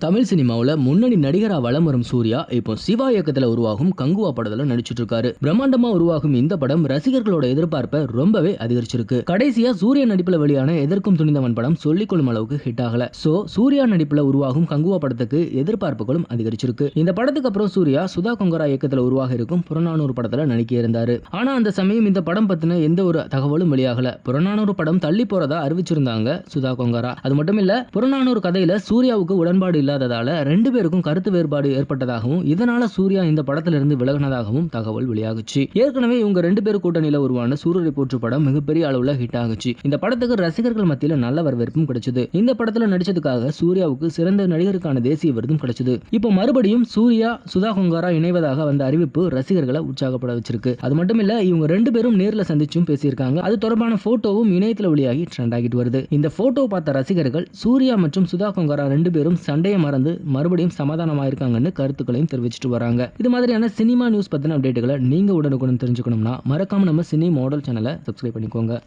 தமிழ் சினிமாவில் முன்னணி நடிகரா வலம் வரும் சூர்யா இப்போ சிவா இயக்கத்தில் உருவாகும் கங்குவா படத்துல நடிச்சிட்டு இருக்காரு. பிரம்மாண்டமா உருவாகும் இந்த படம் ரசிகர்களோட எதிர்பார்ப்பை ரொம்பவே அதிகரிச்சிருக்கு. கடைசியா சூர்யா நடிப்புல வெளியான எதற்கும் துணிந்தவன் படம் சொல்லிக்கொள்ளும் அளவுக்கு ஹிட் ஆகல. சூர்யா நடிப்புல உருவாகும் கங்குவா படத்துக்கு எதிர்பார்ப்புகளும் அதிகரிச்சிருக்கு. இந்த படத்துக்கு அப்புறம் சூர்யா சுதா கொங்கரா இயக்கத்தில் உருவாக இருக்கும் புறநானூறு படத்துல நடிக்க இருந்தாரு. ஆனா அந்த சமயம் இந்த படம் பத்தின எந்த ஒரு தகவலும் வெளியாகல. புறநானூறு படம் தள்ளி போறதா அறிவிச்சிருந்தாங்க சுதா கொங்கரா. அது மட்டும் இல்ல, புறநானூறு கதையில சூர்யாவுக்கு உடன்பாடு இல்லாததால 2 பேருக்கும் கருத்து வேறுபாடு ஏற்பட்டதாகவும் இதனால சூர்யா இந்த படத்திலிருந்து விலகினதாகவும் தகவல் வெளியாகுச்சு. ஏற்கனவே இவங்க 2 பேரும் கூட்டணியில உருவான சூரரை போற்று படம் மிகப்பெரிய அளவுல ஹிட் ஆகுச்சு. இந்த படத்துக்கு ரசிகர்கள் மத்தியில நல்ல வரவேற்பும் கிடைச்சது. இந்த படத்துல நடிச்சதுக்காக சூர்யாவுக்கு சிறந்த நடிகருக்கான தேசிய விருதும் கிடைச்சது. இப்போ மறுபடியும் சூர்யா சுதா கொங்கரா இணைவதாக வந்த அறிவிப்பு ரசிகர்களை உற்சாகப்பட வச்சிருக்கு. அது மட்டும் இல்ல, இவங்க 2 பேரும் நேர்ல சந்திச்சும் பேசியிருக்காங்க. அது தொடர்பான போட்டோவும் இணையத்துல வெளியாகி ட்ரெண்ட் ஆகிட்டு வருது. இந்த போட்டோ பார்த்த ரசிகர்கள் சூர்யா மற்றும் சுதா கொங்கரா 2 பேரும் சண்டையை மறந்து மறுபடியும் சமாதானமாயிருக்காங்கன்னு கருத்துக்களையும் தெரிவிச்சிட்டு வராங்க. இது மாதிரியான சினிமா நியூஸ் பத்தின அப்டேட்டுகளை நீங்க உடனுக்குடன் தெரிஞ்சுக்கணும்னா மறக்காம நம்ம சினி மாடல் சேனலை சப்ஸ்கிரைப் பண்ணிக்கோங்க.